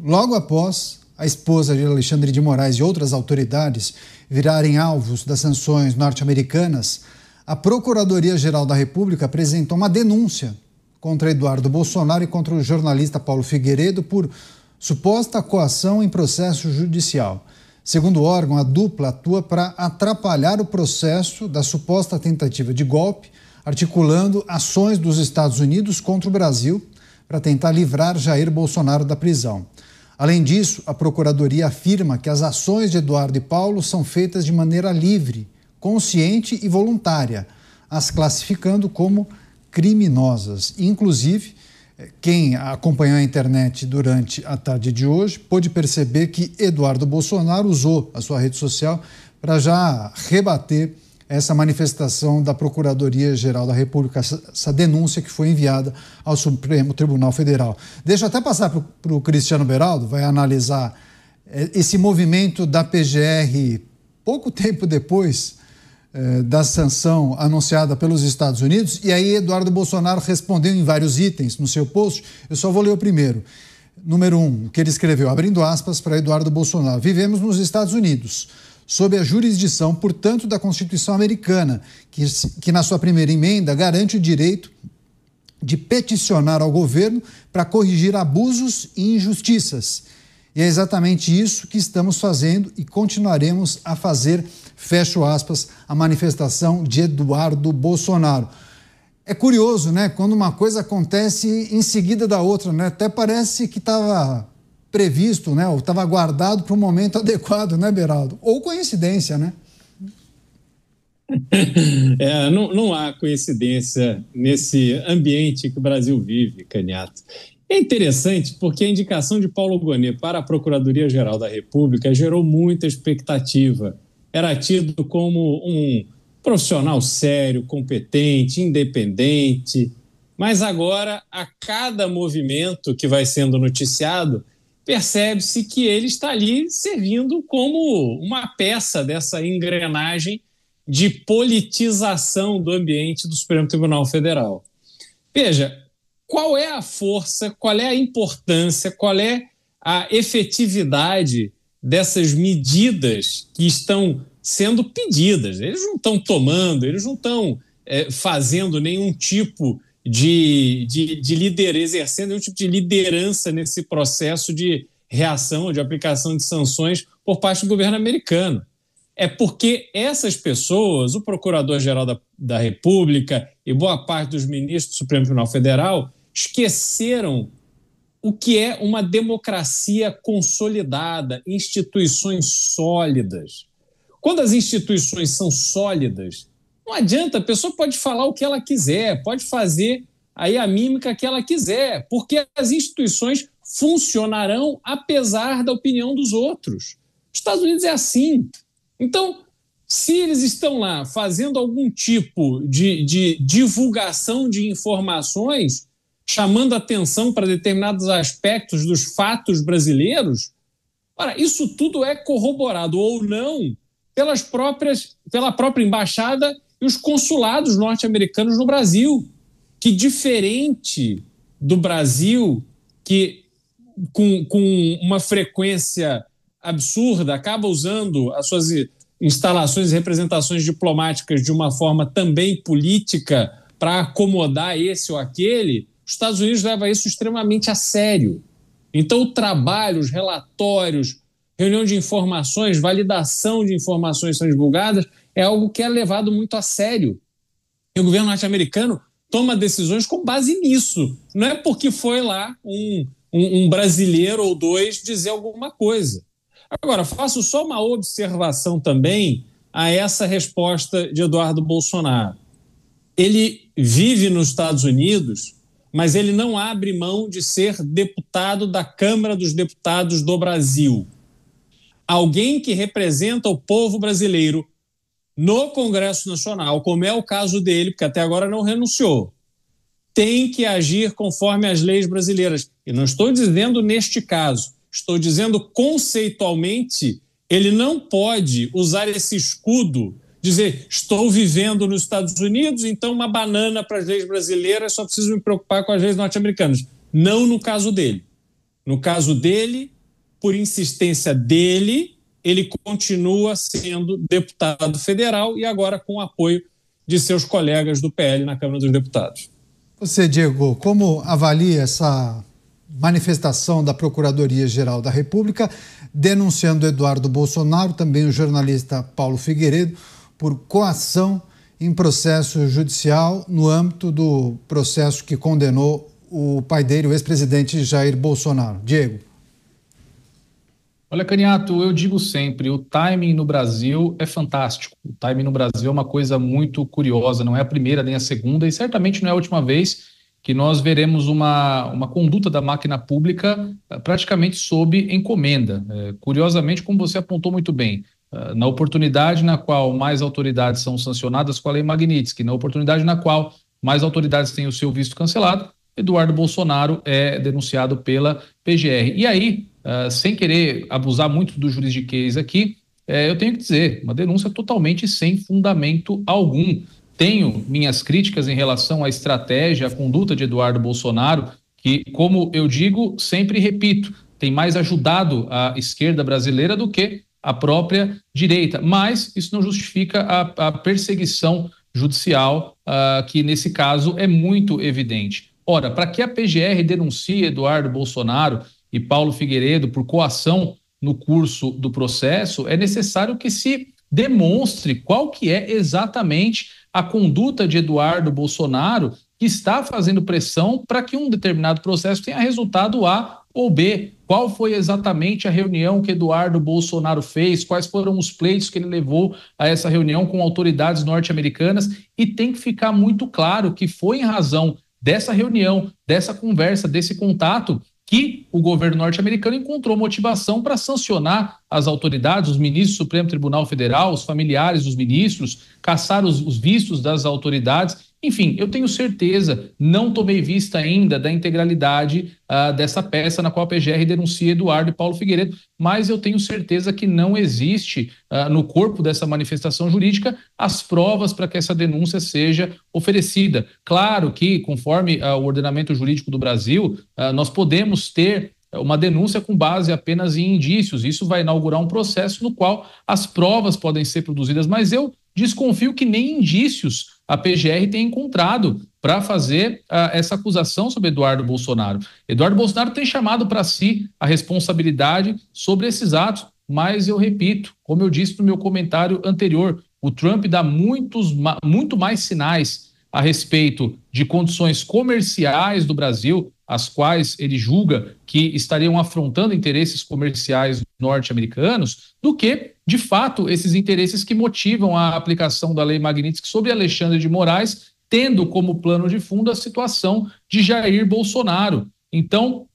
logo após a esposa de Alexandre de Moraes e outras autoridades virarem alvos das sanções norte-americanas, a Procuradoria-Geral da República apresentou uma denúncia contra Eduardo Bolsonaro e contra o jornalista Paulo Figueiredo por suposta coação em processo judicial. Segundo o órgão, a dupla atua para atrapalhar o processo da suposta tentativa de golpe, articulando ações dos Estados Unidos contra o Brasil para tentar livrar Jair Bolsonaro da prisão. Além disso, a Procuradoria afirma que as ações de Eduardo e Paulo são feitas de maneira livre, consciente e voluntária, as classificando como criminosas. Inclusive, quem acompanhou a internet durante a tarde de hoje pôde perceber que Eduardo Bolsonaro usou a sua rede social para já rebater essa manifestação da Procuradoria-Geral da República, essa denúncia que foi enviada ao Supremo Tribunal Federal. Deixa eu até passar para o Cristiano Beraldo, vai analisar esse movimento da PGR pouco tempo depois da sanção anunciada pelos Estados Unidos, e aí Eduardo Bolsonaro respondeu em vários itens no seu post. Eu só vou ler o primeiro. Número 1, que ele escreveu, abrindo aspas para Eduardo Bolsonaro: vivemos nos Estados Unidos, sob a jurisdição, portanto, da Constituição americana, que na sua primeira emenda garante o direito de peticionar ao governo para corrigir abusos e injustiças. E é exatamente isso que estamos fazendo e continuaremos a fazer, fecho aspas, a manifestação de Eduardo Bolsonaro. É curioso, né? Quando uma coisa acontece em seguida da outra, né? Até parece que estava previsto, né? Ou estava guardado para um momento adequado, né, Beraldo? Ou coincidência, né? Não há coincidência nesse ambiente que o Brasil vive, Canhato. É interessante porque a indicação de Paulo Gonet para a Procuradoria-Geral da República gerou muita expectativa. Era tido como um profissional sério, competente, independente, mas agora, a cada movimento que vai sendo noticiado, percebe-se que ele está ali servindo como uma peça dessa engrenagem de politização do ambiente do Supremo Tribunal Federal. Veja, qual é a força, qual é a importância, qual é a efetividade dessas medidas que estão sendo pedidas? Eles não estão tomando, eles não estão fazendo nenhum tipo de liderança, exercendo nenhum tipo de liderança nesse processo de reação, de aplicação de sanções por parte do governo americano. É porque essas pessoas, o Procurador-Geral da República e boa parte dos ministros do Supremo Tribunal Federal, esqueceram o que é uma democracia consolidada, instituições sólidas. Quando as instituições são sólidas, não adianta, a pessoa pode falar o que ela quiser, pode fazer aí a mímica que ela quiser, porque as instituições funcionarão apesar da opinião dos outros. Os Estados Unidos é assim. Então, se eles estão lá fazendo algum tipo de divulgação de informações, chamando atenção para determinados aspectos dos fatos brasileiros, ora, isso tudo é corroborado ou não pela própria embaixada e os consulados norte-americanos no Brasil, que, diferente do Brasil, que com uma frequência absurda acaba usando as suas instalações e representações diplomáticas de uma forma também política para acomodar esse ou aquele, os Estados Unidos levam isso extremamente a sério. Então, o trabalho, os relatórios, reunião de informações, validação de informações que são divulgadas, é algo que é levado muito a sério. E o governo norte-americano toma decisões com base nisso. Não é porque foi lá um brasileiro ou dois dizer alguma coisa. Agora, faço só uma observação também a essa resposta de Eduardo Bolsonaro. Ele vive nos Estados Unidos, mas ele não abre mão de ser deputado da Câmara dos Deputados do Brasil. Alguém que representa o povo brasileiro no Congresso Nacional, como é o caso dele, porque até agora não renunciou, tem que agir conforme as leis brasileiras. E não estou dizendo neste caso, estou dizendo conceitualmente, ele não pode usar esse escudo, dizer, estou vivendo nos Estados Unidos, então uma banana para as leis brasileiras, só preciso me preocupar com as leis norte-americanas. Não no caso dele. No caso dele, por insistência dele, ele continua sendo deputado federal e agora com o apoio de seus colegas do PL na Câmara dos Deputados. Você, Diego, como avalia essa manifestação da Procuradoria-Geral da República denunciando Eduardo Bolsonaro, também o jornalista Paulo Figueiredo, por coação em processo judicial no âmbito do processo que condenou o pai dele, o ex-presidente Jair Bolsonaro? Diego. Olha, Caniato, eu digo sempre, o timing no Brasil é fantástico. O timing no Brasil é uma coisa muito curiosa, não é a primeira nem a segunda e certamente não é a última vez que nós veremos uma conduta da máquina pública praticamente sob encomenda. Curiosamente, como você apontou muito bem, na oportunidade na qual mais autoridades são sancionadas com a Lei Magnitsky, na oportunidade na qual mais autoridades têm o seu visto cancelado, Eduardo Bolsonaro é denunciado pela PGR. E aí, sem querer abusar muito do juridiquês aqui, eu tenho que dizer, uma denúncia totalmente sem fundamento algum. Tenho minhas críticas em relação à estratégia, à conduta de Eduardo Bolsonaro, que, como eu digo, sempre repito, tem mais ajudado a esquerda brasileira do que a própria direita. Mas isso não justifica a perseguição judicial, que nesse caso é muito evidente. Ora, para que a PGR denuncie Eduardo Bolsonaro e Paulo Figueiredo por coação no curso do processo, é necessário que se demonstre qual que é exatamente a conduta de Eduardo Bolsonaro que está fazendo pressão para que um determinado processo tenha resultado A ou B. Qual foi exatamente a reunião que Eduardo Bolsonaro fez, quais foram os pleitos que ele levou a essa reunião com autoridades norte-americanas, e tem que ficar muito claro que foi em razão dessa reunião, dessa conversa, desse contato, que o governo norte-americano encontrou motivação para sancionar as autoridades, os ministros do Supremo Tribunal Federal, os familiares dos ministros, caçar os vistos das autoridades. Enfim, eu tenho certeza, não tomei vista ainda da integralidade dessa peça na qual a PGR denuncia Eduardo e Paulo Figueiredo, mas eu tenho certeza que não existe no corpo dessa manifestação jurídica as provas para que essa denúncia seja oferecida. Claro que, conforme o ordenamento jurídico do Brasil, nós podemos ter uma denúncia com base apenas em indícios. Isso vai inaugurar um processo no qual as provas podem ser produzidas, mas eu desconfio que nem indícios a PGR tem encontrado para fazer essa acusação sobre Eduardo Bolsonaro. Eduardo Bolsonaro tem chamado para si a responsabilidade sobre esses atos, mas eu repito, como eu disse no meu comentário anterior, o Trump dá muito mais sinais a respeito de condições comerciais do Brasil, as quais ele julga que estariam afrontando interesses comerciais norte-americanos, do que, de fato, esses interesses que motivam a aplicação da Lei Magnitsky sobre Alexandre de Moraes, tendo como plano de fundo a situação de Jair Bolsonaro. Então,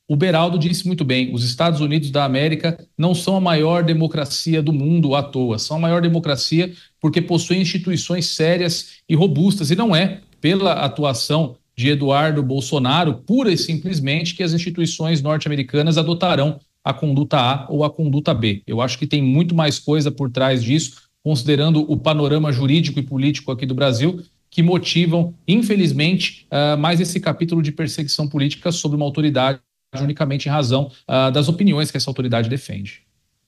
o Beraldo disse muito bem, os Estados Unidos da América não são a maior democracia do mundo à toa, são a maior democracia porque possuem instituições sérias e robustas, e não é pela atuação de Eduardo Bolsonaro, pura e simplesmente, que as instituições norte-americanas adotarão a conduta A ou a conduta B. Eu acho que tem muito mais coisa por trás disso, considerando o panorama jurídico e político aqui do Brasil, que motivam, infelizmente, mais esse capítulo de perseguição política sobre uma autoridade unicamente em razão das opiniões que essa autoridade defende.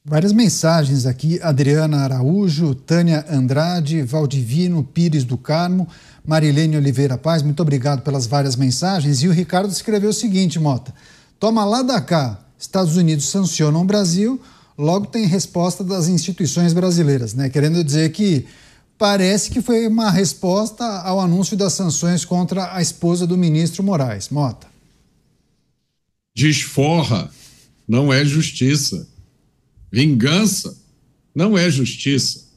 Várias mensagens aqui, Adriana Araújo, Tânia Andrade, Valdivino Pires do Carmo, Marilene Oliveira Paz, muito obrigado pelas várias mensagens. E o Ricardo escreveu o seguinte, Mota, toma lá da cá, Estados Unidos sancionam o Brasil, logo tem resposta das instituições brasileiras, né? Querendo dizer que parece que foi uma resposta ao anúncio das sanções contra a esposa do ministro Moraes. Mota. Desforra não é justiça. Vingança não é justiça.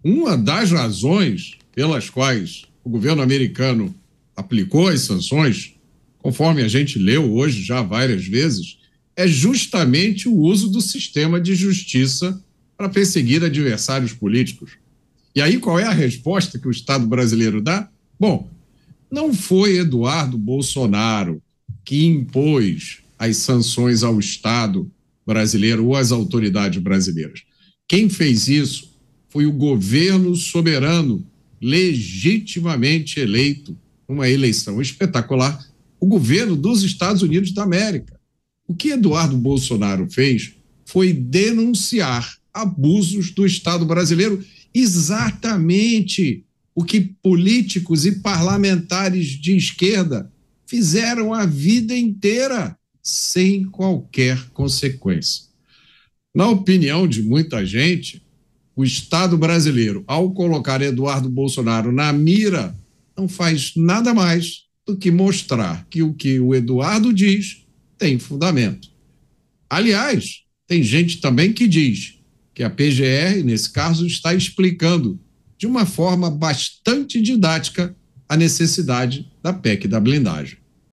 Uma das razões pelas quais o governo americano aplicou as sanções, conforme a gente leu hoje já várias vezes, é justamente o uso do sistema de justiça para perseguir adversários políticos. E aí qual é a resposta que o Estado brasileiro dá? Bom, não foi Eduardo Bolsonaro que impôs as sanções ao Estado brasileiro ou às autoridades brasileiras. Quem fez isso foi o governo soberano, legitimamente eleito, numa eleição espetacular, o governo dos Estados Unidos da América. O que Eduardo Bolsonaro fez foi denunciar abusos do Estado brasileiro, exatamente o que políticos e parlamentares de esquerda fizeram a vida inteira, sem qualquer consequência. Na opinião de muita gente, o Estado brasileiro, ao colocar Eduardo Bolsonaro na mira, não faz nada mais do que mostrar que o que o Eduardo diz tem fundamento. Aliás, tem gente também que diz que a PGR, nesse caso, está explicando de uma forma bastante didática a necessidade da PEC da blindagem.